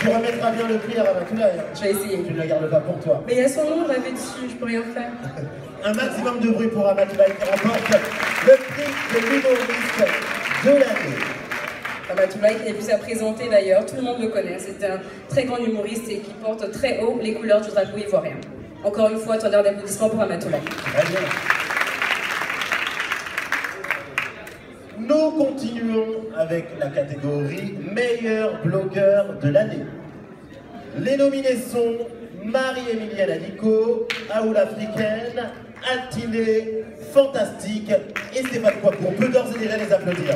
Tu remettras bien le prix à Ramatoulaye. Je vais essayer. Tu ne la gardes pas pour toi. Mais il y a son nom gravé dessus, je peux rien faire. Un maximum de bruit pour Ramatoulaye qui remporte le prix de l'humoriste de l'année. Ramatoulaye qui n'est plus à présenter d'ailleurs, tout le monde le connaît. C'est un très grand humoriste et qui porte très haut les couleurs du drapeau ivoirien. Encore une fois, tonnerre d'applaudissements pour Ramatoulaye. Très bien. Nous continuons avec la catégorie meilleur blogueur de l'année. Les nominés sont Marie-Emilienne Anico, Aoul Africaine, Altiné, Fantastique et Stéphane Coipou. On peut d'ores et déjà les applaudir.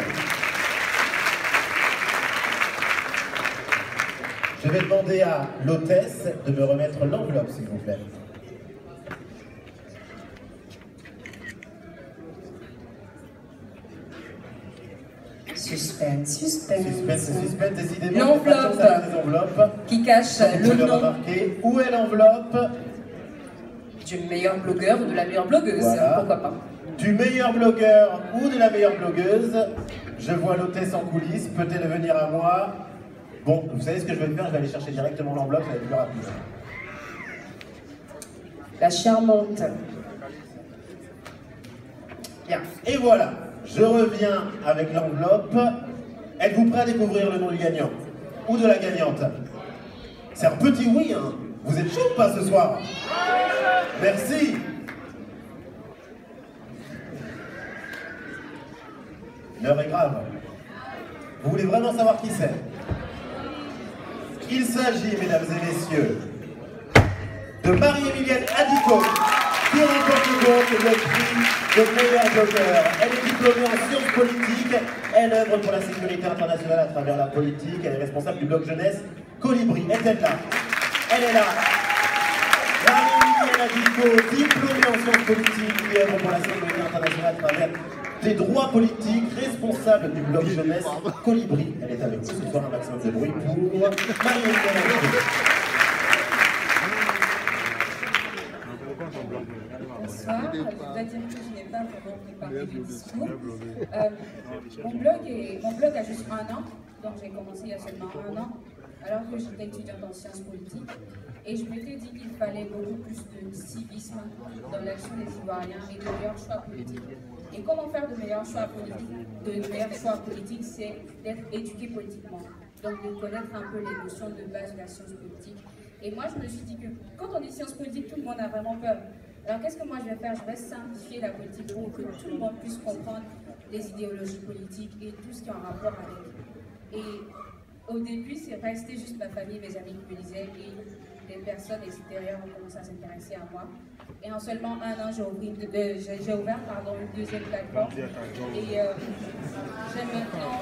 Je vais demander à l'hôtesse de me remettre l'enveloppe, s'il vous plaît. Suspense, suspense. Suspense, décidément. L'enveloppe qui cache le nom. Où est l'enveloppe? Du meilleur blogueur ou de la meilleure blogueuse, voilà. Pourquoi pas. Du meilleur blogueur ou de la meilleure blogueuse. Je vois l'hôtesse en coulisses, peut-elle venir à moi? Bon, vous savez ce que je vais faire? Je vais aller chercher directement l'enveloppe, ça va être plus rapide. La charmante. Bien. Et voilà, je reviens avec l'enveloppe. Êtes-vous prêt à découvrir le nom du gagnant? Ou de la gagnante? C'est un petit oui, hein? Vous êtes chaud ou pas ce soir? Merci. L'heure est grave. Vous voulez vraiment savoir qui c'est? Il s'agit, mesdames et messieurs, de Marie-Emilienne Anico, qui remporte donc le prix de meilleur blogueur. Elle est diplômée en sciences politiques, elle œuvre pour la sécurité internationale à travers la politique, elle est responsable du blog jeunesse Colibri. Est-elle là? Elle est là. Marie-Emilienne Anico, diplômée en sciences politiques, qui œuvre pour la sécurité internationale à travers des droits politiques, responsable du blog jeunesse Colibri. Elle est avec nous ce soir, un maximum de bruit pour Marie-Emilienne Anico. Bonsoir, je dois dire que je n'ai pas vraiment préparé de discours. Mon blog a juste 1 an, donc j'ai commencé il y a seulement 1 an, alors que j'étais étudiante en sciences politiques. Et je m'étais dit qu'il fallait beaucoup plus de civisme dans l'action des Ivoiriens et de meilleurs choix politiques. Et comment faire de meilleurs choix politiques, c'est d'être éduqué politiquement, donc de connaître un peu les notions de base de la science politique. Et moi, je me suis dit que quand on dit science politique, tout le monde a vraiment peur. Alors qu'est-ce que moi je vais faire? Je vais simplifier la politique pour que tout le monde puisse comprendre les idéologies politiques et tout ce qui est en rapport avec. Et au début, c'est resté juste ma famille, mes amis qui me lisaient et des personnes extérieures ont commencé à s'intéresser à moi. Et en seulement 1 an, j'ai ouvert une deuxième plateforme. Et j'aime maintenant...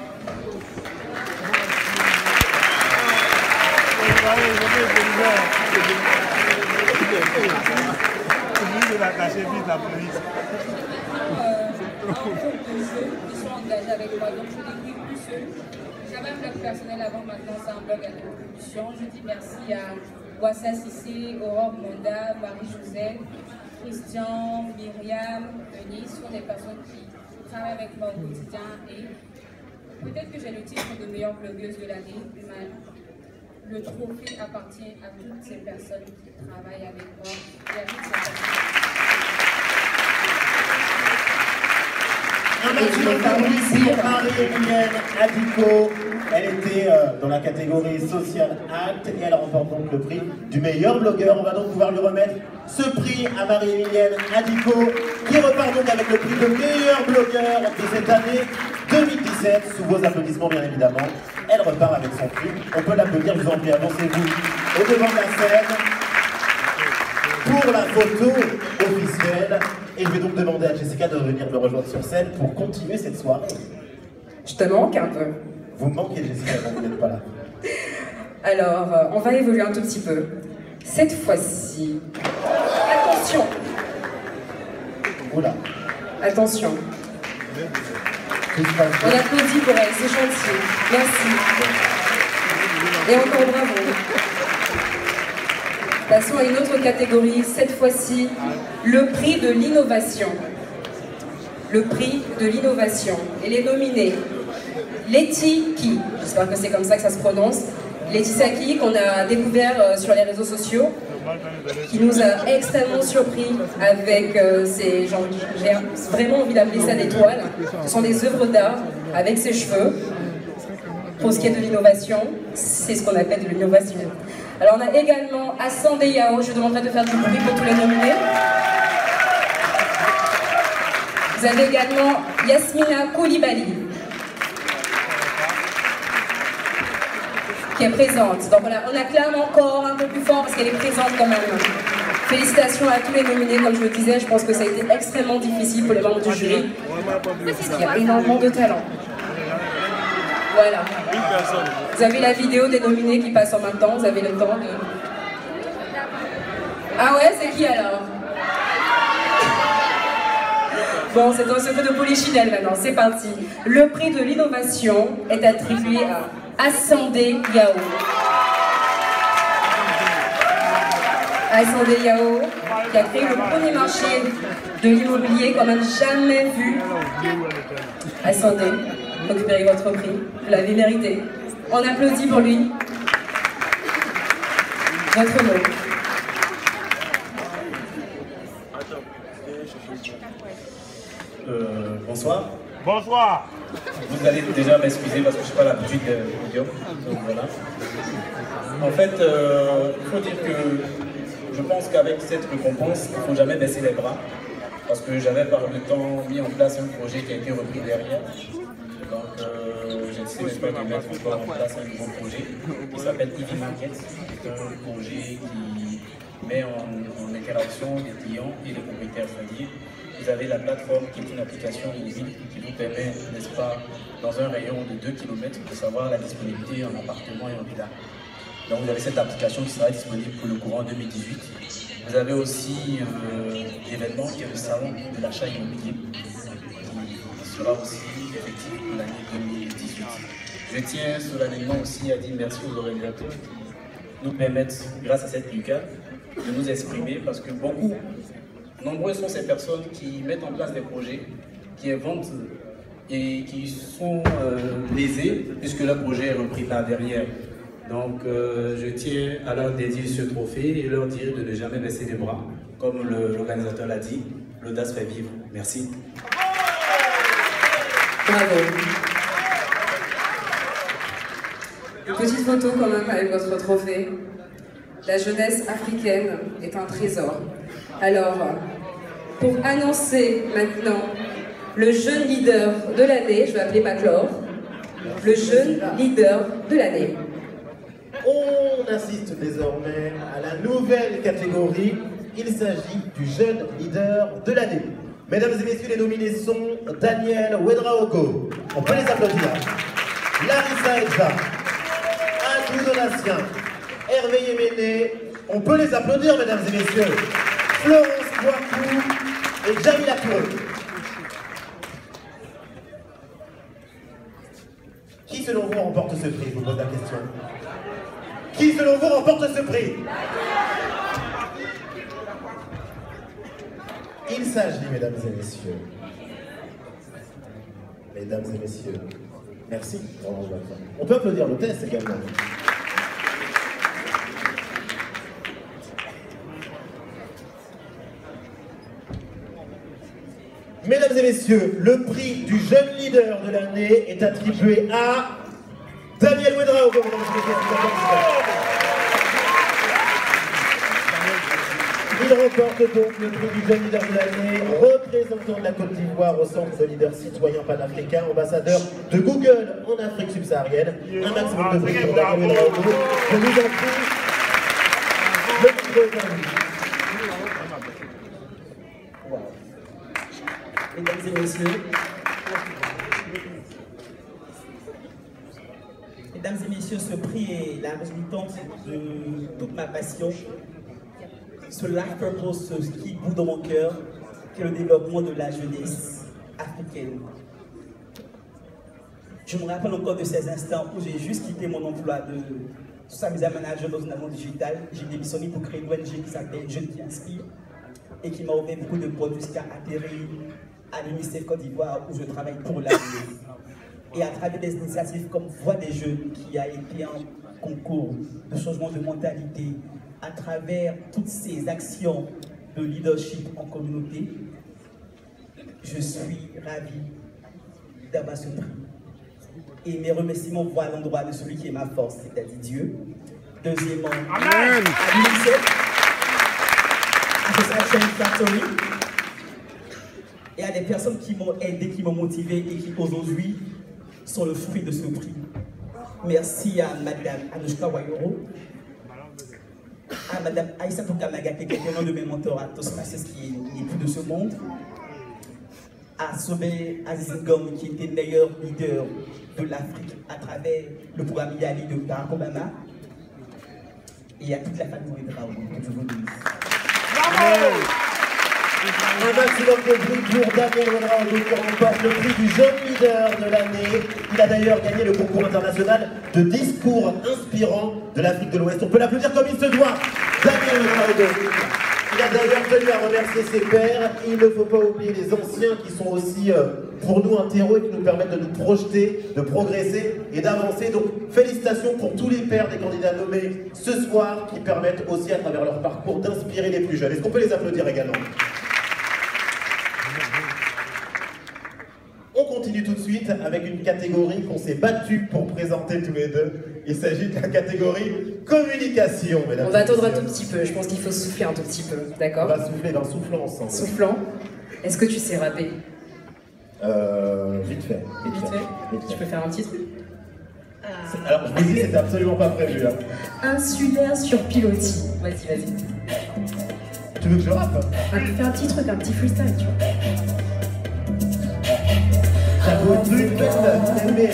Ils sont engagés avec moi, donc je décris plus eux. J'avais un blog personnel avant, maintenant c'est un blog à contribution. Je dis merci à Wassa Sissé, Aurore Monda, Marie-Joseph, Christian, Myriam, Denis, ce sont des personnes qui travaillent avec moi au quotidien et peut-être que j'ai le titre de meilleure blogueuse de l'année, mais le trophée appartient à toutes ces personnes qui travaillent avec moi et à toutes ces personnes. Un maximum d'applaudissements pour Marie-Emilienne Anico. Elle était dans la catégorie Social Act et elle remporte donc le prix du meilleur blogueur. On va donc pouvoir lui remettre ce prix à Marie-Emilienne Anico qui repart donc avec le prix de meilleur blogueur de cette année 2017. Sous vos applaudissements bien évidemment. Elle repart avec son prix. On peut l'applaudir, je vous en prie, avancez-vous au devant de la scène pour la photo officielle. Et je vais donc demander à Jessica de venir me rejoindre sur scène pour continuer cette soirée. Je te manque un peu. Vous me manquez, Jessica, quand vous n'êtes pas là. Alors, on va évoluer un tout petit peu. Cette fois-ci... Attention! Oula. Attention. On applaudit pour elle, c'est gentil. Merci. Et encore bravo. Passons à une autre catégorie, cette fois-ci, le prix de l'innovation. Le prix de l'innovation. Et les nominés, Letty Ki, j'espère que c'est comme ça que ça se prononce, Laetitia Ki, qu'on a découvert sur les réseaux sociaux, qui nous a extrêmement surpris avec ses... J'ai vraiment envie d'appeler ça des toiles. Ce sont des œuvres d'art avec ses cheveux. Pour ce qui est de l'innovation, c'est ce qu'on appelle de l'innovation. Alors on a également Asande Yao, je demanderai de faire du bruit pour tous les nominés. Vous avez également Yasmina Koulibaly, qui est présente. Donc voilà, on acclame encore un peu plus fort parce qu'elle est présente quand même. Félicitations à tous les nominés, comme je le disais, je pense que ça a été extrêmement difficile pour les membres du jury. Il y a énormément de talent. Voilà. Vous avez la vidéo des nominés qui passe en même temps, vous avez le temps de... Ah ouais, c'est qui alors? Bon, c'est un secret de Polichinelle maintenant, c'est parti. Le prix de l'innovation est attribué à Asande Yao. Asande Yao, qui a créé le premier marché de l'immobilier qu'on n'a jamais vu. Asande, récupérez votre prix, vous l'avez mérité. On applaudit pour lui. Votre mot. Bonsoir. Bonsoir. Vous allez déjà m'excuser parce que je n'ai pas l'habitude de podium. Donc voilà. En fait, il faut dire que je pense qu'avec cette récompense, il ne faut jamais baisser les bras. Parce que j'avais par le temps mis en place un projet qui a été repris derrière. Donc j'essaie maintenant de mettre encore en place un nouveau projet qui s'appelle EV Market. C'est un projet qui met en interaction les clients et les propriétaires, c'est-à-dire vous avez la plateforme qui est une application mobile qui vous permet, n'est-ce pas, dans un rayon de 2 km, de savoir la disponibilité en appartement et en villa. Donc vous avez cette application qui sera disponible pour le courant 2018. Vous avez aussi l'événement qui est le salon de l'achat immobilier qui sera aussi effectif pour l'année 2018. Je tiens solennellement aussi à dire merci aux organisateurs qui nous permettent, grâce à cette lucade, de nous exprimer parce que nombreux sont ces personnes qui mettent en place des projets, qui inventent et qui sont lésés puisque leur projet est repris par derrière. Donc je tiens à leur dédier ce trophée et leur dire de ne jamais baisser les bras. Comme l'organisateur l'a dit, l'audace fait vivre. Merci. Bravo. Une petite photo quand même avec votre trophée. La jeunesse africaine est un trésor. Alors, pour annoncer maintenant le jeune leader de l'année, je vais appeler Maclor, le jeune leader de l'année. On assiste désormais à la nouvelle catégorie. Il s'agit du jeune leader de l'année. Mesdames et messieurs, les nominés sont Daniel Ouedraogo, on peut les applaudir, Larissa Edja, Andrew Donatien, Hervé Yéméné, on peut les applaudir, mesdames et messieurs, Florence Boicou et Jamila Touré. Qui selon vous remporte ce prix? Je vous pose la question. Qui selon vous remporte ce prix? Il s'agit, mesdames et messieurs, merci. On peut applaudir l'hôtesse également. Mesdames et messieurs, le prix du jeune leader de l'année est attribué à Daniel Ouedraogo. Il remporte donc le prix du jeune leader de l'année, représentant de la Côte d'Ivoire au centre de leader citoyen panafricain, ambassadeur de Google en Afrique subsaharienne. Un maximum de prix pour Daniel Ouedraogo. Je vous en prie, le micro est à vous. Mesdames et messieurs, ce prix est la résultante de toute ma passion, ce life purpose, ce qui bout dans mon cœur, qui est le développement de la jeunesse africaine. Je me rappelle encore de ces instants où j'ai juste quitté mon emploi de social media manager dans une agence digitale. J'ai démissionné pour créer une ONG qui s'appelle Jeunes qui Inspirent et qui m'a ouvert beaucoup de portes jusqu'à atterrir à l'UNICEF Côte d'Ivoire où je travaille pour la jeunesse. Et à travers des initiatives comme Voix des Jeunes qui a été concours de changement de mentalité à travers toutes ces actions de leadership en communauté. Je suis ravi d'avoir ce prix. Et mes remerciements vont à l'endroit de celui qui est ma force, c'est-à-dire Dieu. Deuxièmement, à l'UNICEF, à Association Factory, et à des personnes qui m'ont aidé, qui m'ont motivé et qui aujourd'hui sont le fruit de ce prix. Merci à Madame Anushka Wayoro, à Madame Aïssa Toukamaga, qui est l'un de mes mentors à Toastmasters, qui n'est plus de ce monde, à Sobé Azizingom, qui était le meilleur leader de l'Afrique à travers le programme Yali de Barack Obama, et à toute la famille de Raoult, que je vous bénisse. Bravo! Un maximum de bruit pour Daniel Ouedraogo qui remporte le prix du jeune leader de l'année. Il a d'ailleurs gagné le concours international de discours inspirants de l'Afrique de l'Ouest. On peut l'applaudir comme il se doit. Daniel Ouedraogo. Il a d'ailleurs tenu à remercier ses pairs. Il ne faut pas oublier les anciens qui sont aussi pour nous un terreau et qui nous permettent de nous projeter, de progresser et d'avancer. Donc félicitations pour tous les pairs des candidats nommés ce soir qui permettent aussi à travers leur parcours d'inspirer les plus jeunes. Est-ce qu'on peut les applaudir également? On continue tout de suite avec une catégorie qu'on s'est battu pour présenter tous les deux. Il s'agit de la catégorie communication, mesdames. On va attendre un tout petit peu, je pense qu'il faut souffler un tout petit peu, d'accord? On va souffler, ben soufflant ensemble. Soufflant. Est-ce que tu sais rapper? Vite fait. Tu peux faire un petit truc? Alors, je vous dis, c'était absolument pas prévu. Hein. Insulaire sur pilotis. Vas-y. Tu veux que je rappe? Fais un petit truc, un petit freestyle, tu vois. Ça vaut plus que t'aimer.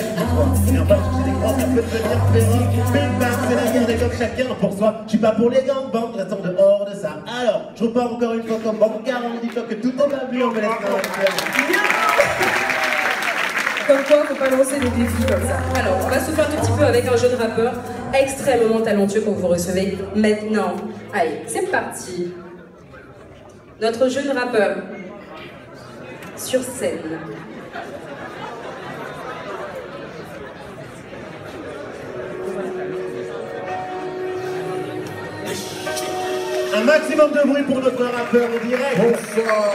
Viens pas chercher des grands, ça peut devenir féroce. Big bang, c'est la guerre des coqs, chacun pour soi. Je suis pas pour les gangbangs, restons dehors de ça. Alors, je repars encore une fois comme Bankar, on dit que tout est mal vu, on me laisse pas Comme quoi, faut pas lancer des défis comme ça. Alors, on va souffler un tout petit peu avec un jeune rappeur extrêmement talentueux que vous recevez maintenant. Allez, c'est parti. Notre jeune rappeur sur scène. Un maximum de bruit pour notre rappeur en direct. Bonsoir,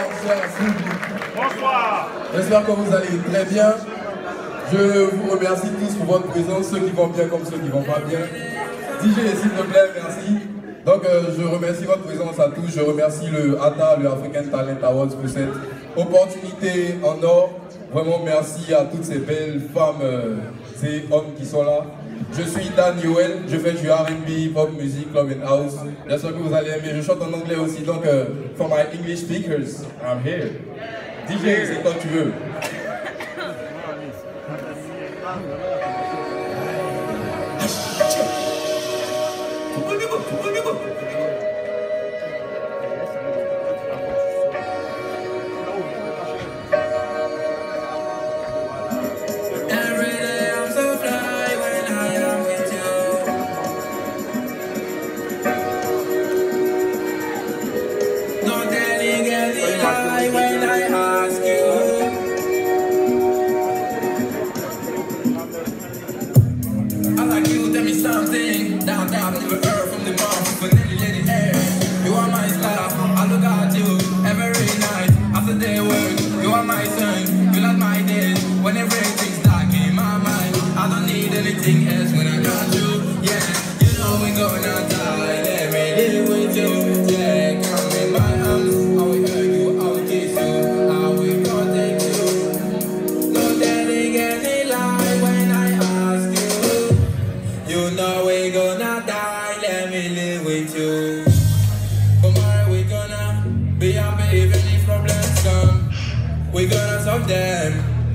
bonsoir. J'espère que vous allez très bien. Je vous remercie tous pour votre présence, ceux qui vont bien comme ceux qui vont pas bien. DJ, s'il te plaît, merci. Donc, je remercie votre présence à tous. Je remercie le ATA, le African Talent Awards, pour cette opportunité en or. Vraiment, merci à toutes ces belles femmes, ces hommes qui sont là. Je suis Dan Yoel, je fais du R&B, pop music, club and house. J'espère que vous allez aimer. Je chante en anglais aussi, donc for my English speakers, I'm here. DJ, c'est quand tu veux.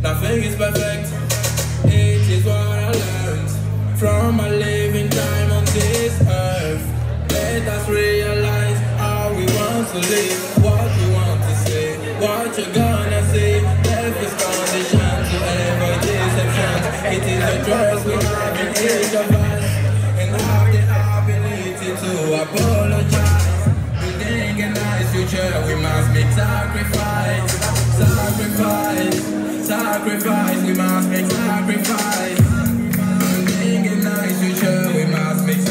Nothing is perfect. It is what I learned from my living time on this earth. Let us realize how we want to live, what we want to say, what you're gonna say. Life is condition to ever deception. It is a choice we have in each of us, and have the ability to apply.